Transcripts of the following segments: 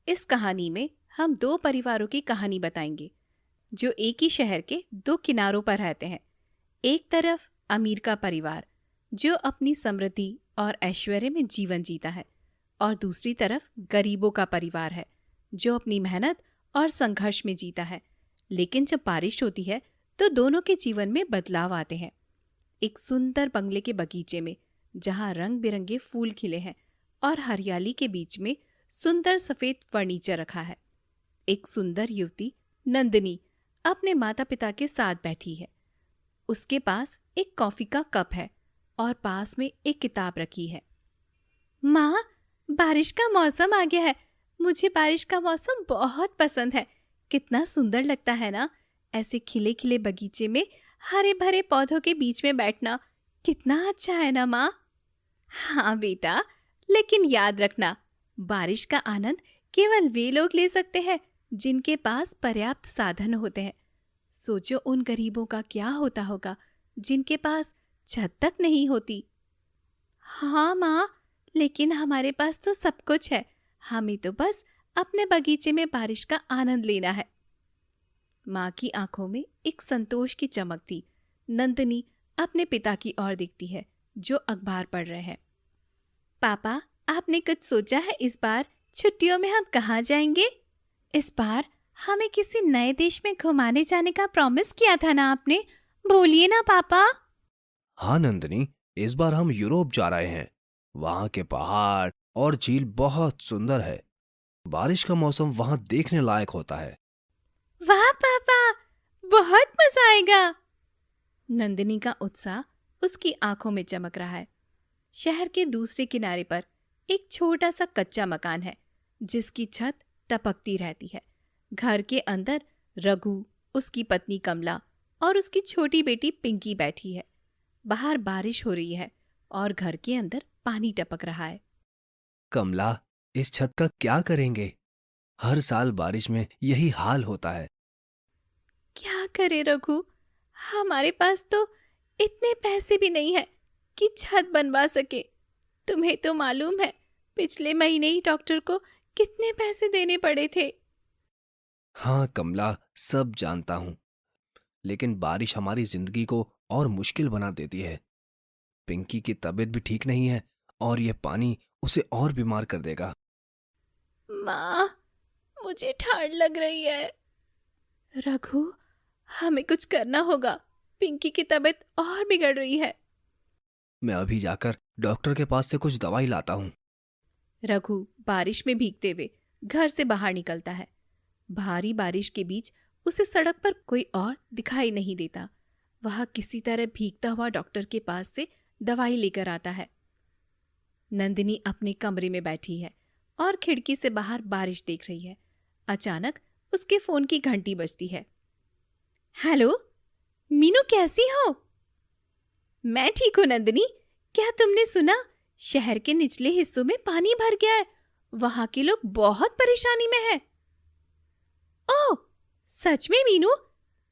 इस कहानी में हम दो परिवारों की कहानी बताएंगे जो एक ही शहर के दो किनारों पर रहते हैं। एक तरफ अमीर का परिवार जो अपनी समृद्धि और ऐश्वर्य में जीवन जीता है, और दूसरी तरफ गरीबों का परिवार है जो अपनी मेहनत और संघर्ष में जीता है। लेकिन जब बारिश होती है तो दोनों के जीवन में बदलाव आते हैं। एक सुंदर बंगले के बगीचे में जहाँ रंग बिरंगे फूल खिले हैं और हरियाली के बीच में सुंदर सफेद फर्नीचर रखा है, एक सुंदर युवती नंदिनी अपने माता पिता के साथ बैठी है। उसके पास एक कॉफी का कप है और पास में एक किताब रखी है। माँ, बारिश का मौसम आ गया है। मुझे बारिश का मौसम बहुत पसंद है। कितना सुंदर लगता है ना, ऐसे खिले खिले बगीचे में हरे भरे पौधों के बीच में बैठना कितना अच्छा है ना माँ। हाँ बेटा, लेकिन याद रखना, बारिश का आनंद केवल वे लोग ले सकते हैं जिनके पास पर्याप्त साधन होते हैं। सोचो उन गरीबों का क्या होता होगा जिनके पास छत तक नहीं होती। हाँ माँ, लेकिन हमारे पास तो सब कुछ है। हमें तो बस अपने बगीचे में बारिश का आनंद लेना है। माँ की आंखों में एक संतोष की चमक थी। नंदिनी अपने पिता की ओर देखती है जो अखबार पढ़ रहे हैं। पापा, आपने कुछ सोचा है इस बार छुट्टियों में हम कहाँ जाएंगे? इस बार हमें किसी नए देश में घुमाने जाने का प्रॉमिस किया था ना आपने, बोलिए ना पापा। हाँ नंदिनी, इस बार हम यूरोप जा रहे हैं। वहाँ के पहाड़ और झील बहुत सुंदर है। बारिश का मौसम वहाँ देखने लायक होता है। वाह पापा, बहुत मजा आएगा। नंदिनी का उत्साह उसकी आंखों में चमक रहा है। शहर के दूसरे किनारे पर एक छोटा सा कच्चा मकान है जिसकी छत टपकती रहती है। घर के अंदर रघु, उसकी पत्नी कमला और उसकी छोटी बेटी पिंकी बैठी है। बाहर बारिश हो रही है और घर के अंदर पानी टपक रहा है। कमला, इस छत का क्या करेंगे? हर साल बारिश में यही हाल होता है। क्या करे रघु, हमारे पास तो इतने पैसे भी नहीं है कि छत बनवा सके। तुम्हें तो मालूम है पिछले महीने ही डॉक्टर को कितने पैसे देने पड़े थे। हाँ कमला, सब जानता हूँ, लेकिन बारिश हमारी जिंदगी को और मुश्किल बना देती है। पिंकी की तबीयत भी ठीक नहीं है और यह पानी उसे और बीमार कर देगा। माँ, मुझे ठंड लग रही है। रघु, हमें कुछ करना होगा। पिंकी की तबीयत और बिगड़ रही है। मैं अभी जाकर डॉक्टर के पास से कुछ दवाई लाता हूँ। रघु बारिश में भीगते हुए घर से बाहर निकलता है। भारी बारिश के बीच उसे सड़क पर कोई और दिखाई नहीं देता। वह किसी तरह भीगता हुआ डॉक्टर के पास से दवाई लेकर आता है। नंदिनी अपने कमरे में बैठी है और खिड़की से बाहर बारिश देख रही है। अचानक उसके फोन की घंटी बजती है। हेलो मीनू, कैसी हो? मैं ठीक हूं नंदिनी। क्या तुमने सुना, शहर के निचले हिस्सों में पानी भर गया है। वहां के लोग बहुत परेशानी में हैं। ओह, सच में मीनू?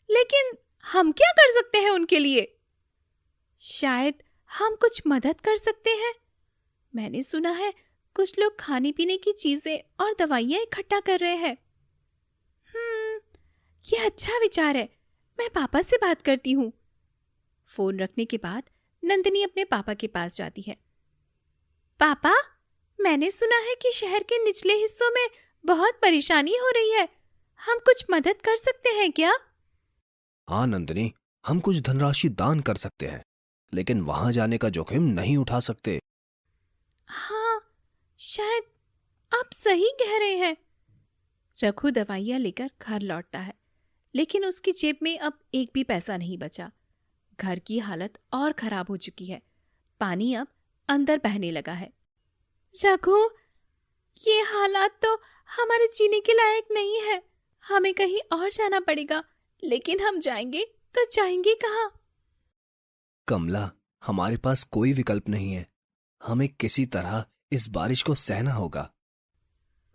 लेकिन हम क्या कर सकते हैं उनके लिए? शायद हम कुछ मदद कर सकते हैं। मैंने सुना है कुछ लोग खाने पीने की चीजें और दवाइयां इकट्ठा कर रहे हैं। ये अच्छा विचार है। मैं पापा से बात करती हूँ। फोन रखने के बाद नंदिनी अपने पापा के पास जाती है। पापा, मैंने सुना है कि शहर के निचले हिस्सों में बहुत परेशानी हो रही है। हम कुछ मदद कर सकते हैं क्या? हाँ नंदिनी, हम कुछ धनराशि दान कर सकते हैं, लेकिन वहां जाने का जोखिम नहीं उठा सकते। हाँ, शायद आप सही कह रहे हैं। रघु दवाइयां लेकर घर लौटता है, लेकिन उसकी जेब में अब एक भी पैसा नहीं बचा। घर की हालत और खराब हो चुकी है। पानी अब अंदर बहने लगा है। रघु, ये हालात तो हमारे जीने के लायक नहीं है। हमें कहीं और जाना पड़ेगा, लेकिन हम जाएंगे तो जाएंगे कहाँ? कमला, हमारे पास कोई विकल्प नहीं है। हमें किसी तरह इस बारिश को सहना होगा।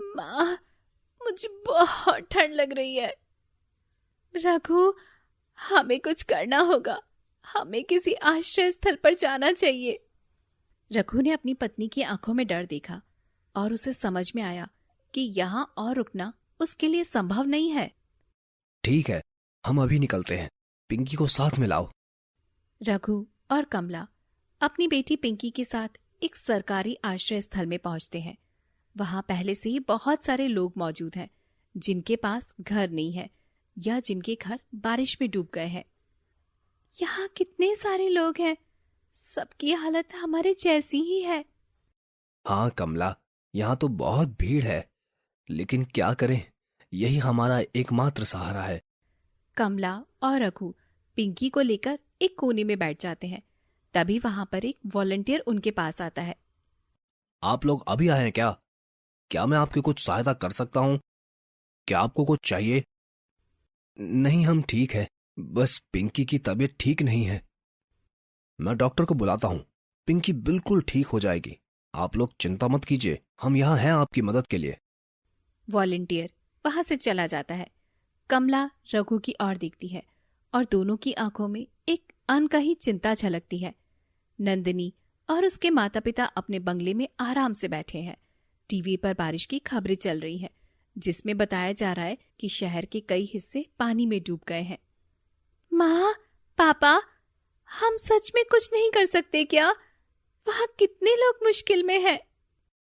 माँ, मुझे बहुत ठंड लग रही है। रघु, हमें कुछ करना होगा। हमें किसी आश्रय स्थल पर जाना चाहिए। रघु ने अपनी पत्नी की आंखों में डर देखा और उसे समझ में आया कि यहाँ और रुकना उसके लिए संभव नहीं है। ठीक है, हम अभी निकलते हैं। पिंकी को साथ में लाओ। रघु और कमला अपनी बेटी पिंकी के साथ एक सरकारी आश्रय स्थल में पहुंचते हैं। वहां पहले से ही बहुत सारे लोग मौजूद हैं जिनके पास घर नहीं है या जिनके घर बारिश में डूब गए हैं। यहाँ कितने सारे लोग हैं, सबकी हालत हमारे जैसी ही है। हाँ कमला, यहाँ तो बहुत भीड़ है, लेकिन क्या करें, यही हमारा एकमात्र सहारा है। कमला और रघु पिंकी को लेकर एक कोने में बैठ जाते हैं। तभी वहां पर एक वॉलंटियर उनके पास आता है। आप लोग अभी आए हैं क्या? क्या मैं आपकी कुछ सहायता कर सकता हूँ? क्या आपको कुछ चाहिए? नहीं, हम ठीक है, बस पिंकी की तबीयत ठीक नहीं है। मैं डॉक्टर को बुलाता हूँ, पिंकी बिल्कुल ठीक हो जाएगी। आप लोग चिंता मत कीजिए, हम यहाँ हैं आपकी मदद के लिए। वॉलंटियर वहां से चला जाता है। कमला रघु की ओर देखती है और दोनों की आंखों में एक अनकही चिंता झलकती है। नंदिनी और उसके माता पिता अपने बंगले में आराम से बैठे हैं। टीवी पर बारिश की खबरें चल रही हैं, जिसमें बताया जा रहा है कि शहर के कई हिस्से पानी में डूब गए हैं। माँ, पापा, हम सच में कुछ नहीं कर सकते क्या? वहाँ कितने लोग मुश्किल में हैं।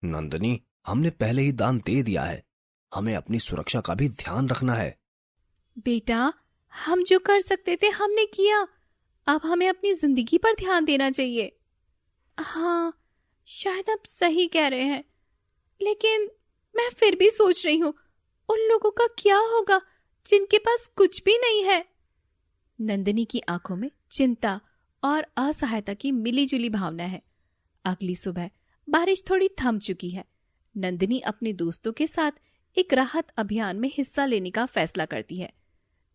नंदिनी, हमने पहले ही दान दे दिया है, हमें अपनी सुरक्षा का भी ध्यान रखना है। बेटा, हम जो कर सकते थे हमने किया, अब हमें अपनी जिंदगी पर ध्यान देना चाहिए। हाँ, शायद आप सही कह रहे हैं, लेकिन मैं फिर भी सोच रही हूँ उन लोगों का क्या होगा जिनके पास कुछ भी नहीं है। नंदिनी की आंखों में चिंता और असहायता की मिलीजुली भावना है। अगली सुबह बारिश थोड़ी थम चुकी है। नंदिनी अपने दोस्तों के साथ एक राहत अभियान में हिस्सा लेने का फैसला करती है।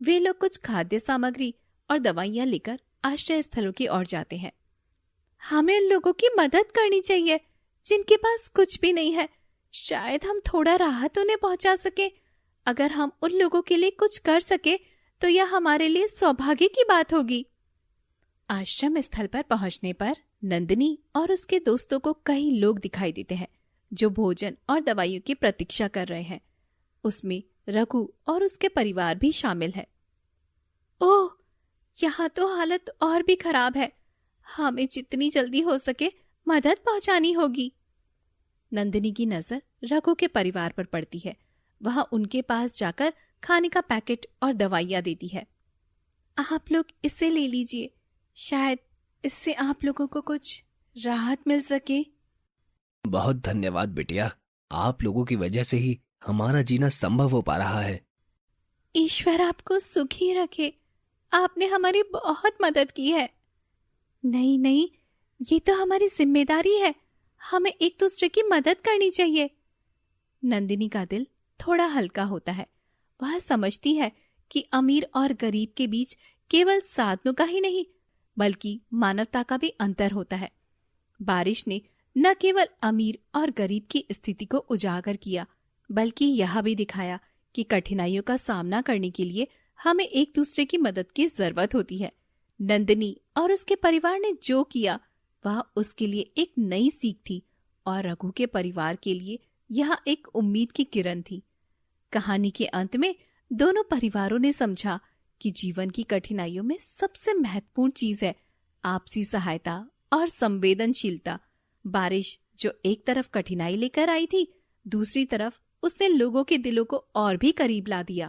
वे लोग कुछ खाद्य सामग्री और दवाइयां लेकर आश्रय स्थलों की ओर जाते हैं। हमें उन लोगों की मदद करनी चाहिए जिनके पास कुछ भी नहीं है। शायद हम थोड़ा राहत उन्हें पहुंचा सके। अगर हम उन लोगों के लिए कुछ कर सके तो यह हमारे लिए सौभाग्य की बात होगी। आश्रम स्थल पर पहुंचने पर नंदिनी और उसके दोस्तों को कई लोग दिखाई देते हैं जो भोजन और दवाइयों की प्रतीक्षा कर रहे हैं। उसमें रघु और उसके परिवार भी शामिल है। ओह, यहाँ तो हालत और भी खराब है। हमें जितनी जल्दी हो सके मदद पहुंचानी होगी। नंदिनी की नजर रघु के परिवार पर पड़ती है। वह उनके पास जाकर खाने का पैकेट और दवाइयां देती है। आप लोग इसे ले लीजिए, शायद इससे आप लोगों को कुछ राहत मिल सके। बहुत धन्यवाद बिटिया, आप लोगों की वजह से ही हमारा जीना संभव हो पा रहा है। ईश्वर आपको सुखी रखे, आपने हमारी बहुत मदद की है। नहीं नहीं, ये तो हमारी जिम्मेदारी है, हमें एक दूसरे की मदद करनी चाहिए। नंदिनी का दिल थोड़ा हल्का होता है। वह समझती है कि अमीर और गरीब के बीच केवल साधनों का ही नहीं बल्कि मानवता का भी अंतर होता है। बारिश ने न केवल अमीर और गरीब की स्थिति को उजागर किया बल्कि यह भी दिखाया कि कठिनाइयों का सामना करने के लिए हमें एक दूसरे की मदद की जरूरत होती है। नंदिनी और उसके परिवार ने जो किया वह उसके लिए एक नई सीख थी और रघु के परिवार के लिए यह एक उम्मीद की किरण थी। कहानी के अंत में दोनों परिवारों ने समझा कि जीवन की कठिनाइयों में सबसे महत्वपूर्ण चीज है आपसी सहायता और संवेदनशीलता। बारिश जो एक तरफ कठिनाई लेकर आई थी, दूसरी तरफ उसने लोगों के दिलों को और भी करीब ला दिया।